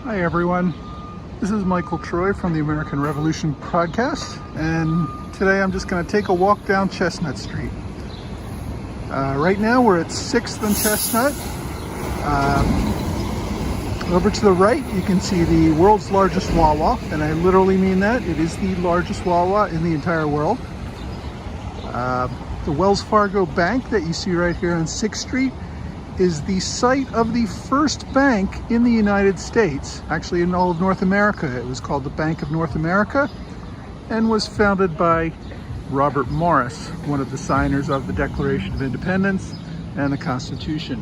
Hi everyone, this is Michael Troy from the American Revolution podcast, and today I'm just going to take a walk down Chestnut Street. Right now we're at 6th and Chestnut. Over to the right you can see the world's largest Wawa, and I literally mean that. It is the largest Wawa in the entire world. The Wells Fargo Bank that you see right here on 6th Street is the site of the first bank in the United States, actually in all of North America. It was called the Bank of North America and was founded by Robert Morris, one of the signers of the Declaration of Independence and the Constitution.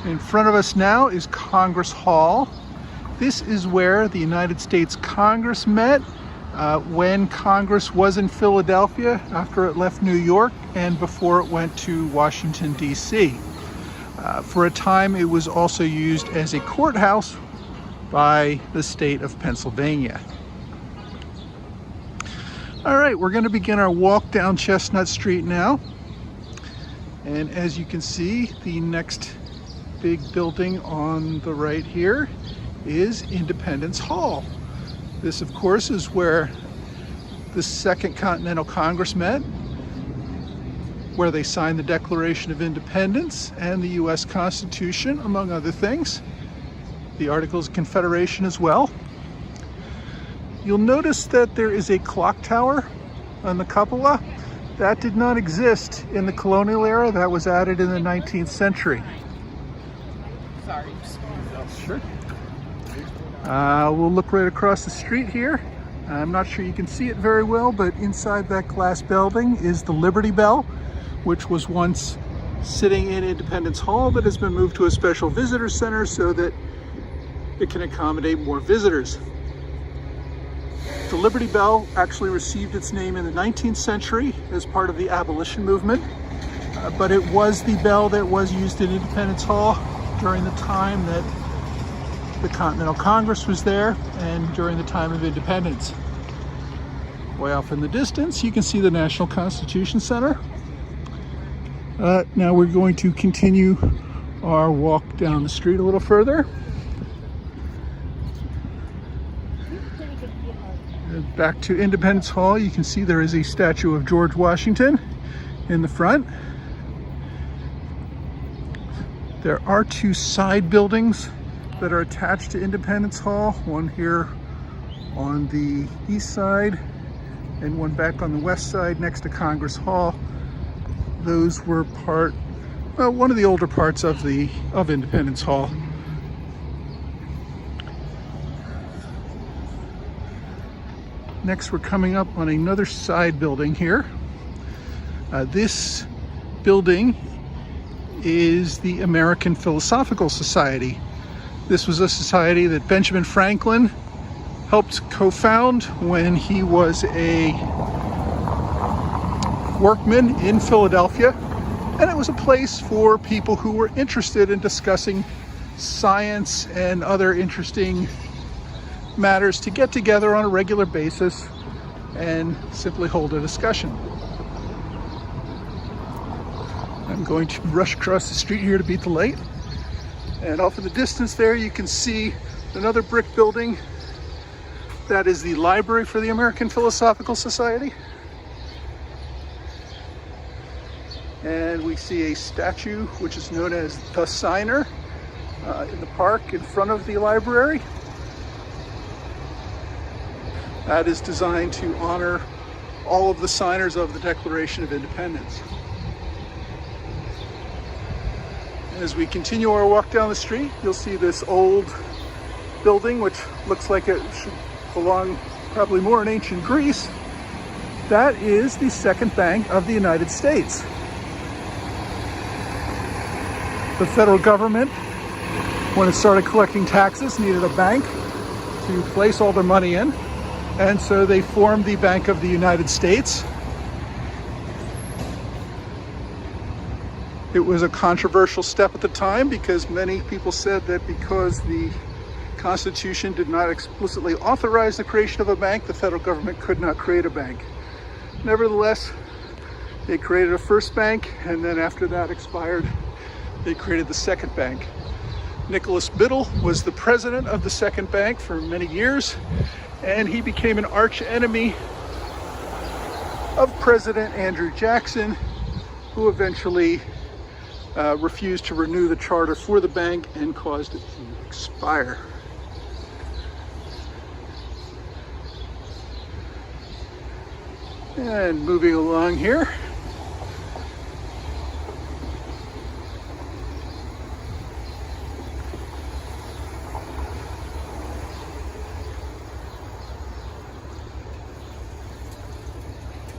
In front of us now is Congress Hall. This is where the United States Congress met when Congress was in Philadelphia after it left New York and before it went to Washington, D.C. For a time, it was also used as a courthouse by the state of Pennsylvania. All right, we're going to begin our walk down Chestnut Street now. And as you can see, the next big building on the right here is Independence Hall. This, of course, is where the Second Continental Congress met, where they signed the Declaration of Independence and the U.S. Constitution, among other things. The Articles of Confederation as well. You'll notice that there is a clock tower on the cupola. That did not exist in the colonial era. That was added in the 19th century. Sorry. Sure. We'll look right across the street here. I'm not sure you can see it very well, but inside that glass building is the Liberty Bell, which was once sitting in Independence Hall but has been moved to a special visitor center so that it can accommodate more visitors. The Liberty Bell actually received its name in the 19th century as part of the abolition movement, but it was the bell that was used in Independence Hall during the time that the Continental Congress was there and during the time of independence. Way off in the distance, you can see the National Constitution Center. Now we're going to continue our walk down the street a little further. Back to Independence Hall, you can see there is a statue of George Washington in the front. There are two side buildings that are attached to Independence Hall, one here on the east side and one back on the west side next to Congress Hall. Those were one of the older parts of Independence Hall. Next, we're coming up on another side building here. This building is the American Philosophical Society. This was a society that Benjamin Franklin helped co-found when he was a workman in Philadelphia. And it was a place for people who were interested in discussing science and other interesting matters to get together on a regular basis and simply hold a discussion. I'm going to rush across the street here to beat the light. And off in the distance there, you can see another brick building. That is the library for the American Philosophical Society. And we see a statue, which is known as the Signer, in the park in front of the library. That is designed to honor all of the signers of the Declaration of Independence. As we continue our walk down the street, you'll see this old building, which looks like it should belong probably more in ancient Greece. That is the Second Bank of the United States. The federal government, when it started collecting taxes, needed a bank to place all their money in, and so they formed the Bank of the United States. It was a controversial step at the time because many people said that because the Constitution did not explicitly authorize the creation of a bank, the federal government could not create a bank. Nevertheless, they created a first bank, and then after that expired, they created the second bank. Nicholas Biddle was the president of the second bank for many years, and he became an arch enemy of President Andrew Jackson, who eventually refused to renew the charter for the bank and caused it to expire. And moving along here,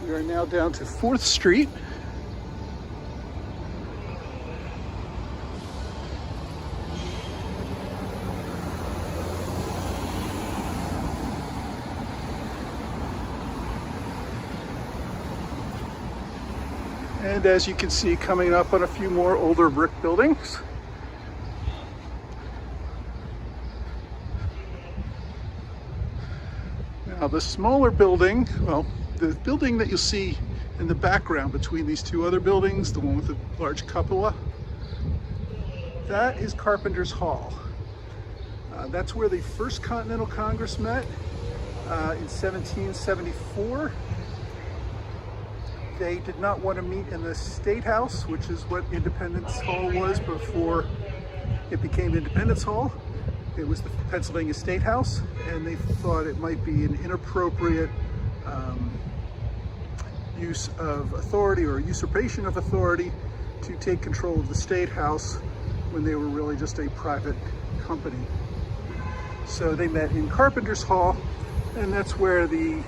we are now down to 4th Street. And as you can see, coming up on a few more older brick buildings. Now the smaller building, well, the building that you'll see in the background between these two other buildings, the one with the large cupola, that is Carpenter's Hall. That's where the First Continental Congress met in 1774. They did not want to meet in the State House, which is what Independence Hall was before it became Independence Hall. It was the Pennsylvania State House, and they thought it might be an inappropriate use of authority or usurpation of authority to take control of the State House when they were really just a private company. So they met in Carpenter's Hall, and that's where the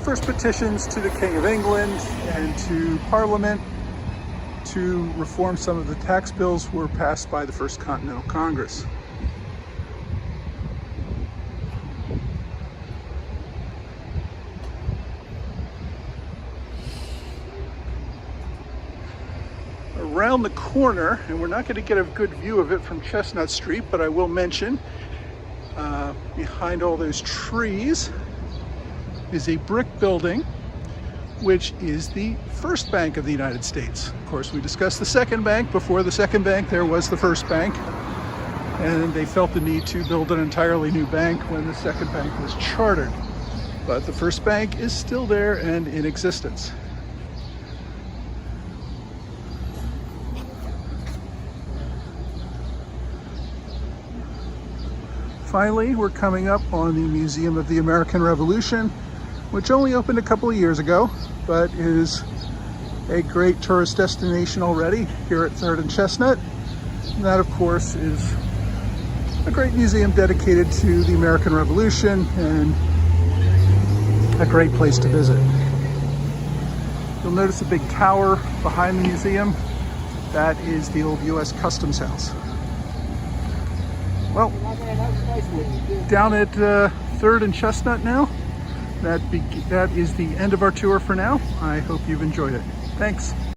first petitions to the King of England and to Parliament to reform some of the tax bills were passed by the First Continental Congress. Around the corner, and we're not going to get a good view of it from Chestnut Street, but I will mention behind all those trees is a brick building, which is the first bank of the United States. Of course, we discussed the second bank. Before the second bank, there was the first bank, and they felt the need to build an entirely new bank when the second bank was chartered. But the first bank is still there and in existence. Finally, we're coming up on the Museum of the American Revolution, which only opened a couple of years ago, but is a great tourist destination already here at 3rd and Chestnut. And that, of course, is a great museum dedicated to the American Revolution and a great place to visit. You'll notice a big tower behind the museum. That is the old U.S. Customs House. Well, down at 3rd and Chestnut now. That is the end of our tour for now. I hope you've enjoyed it. Thanks.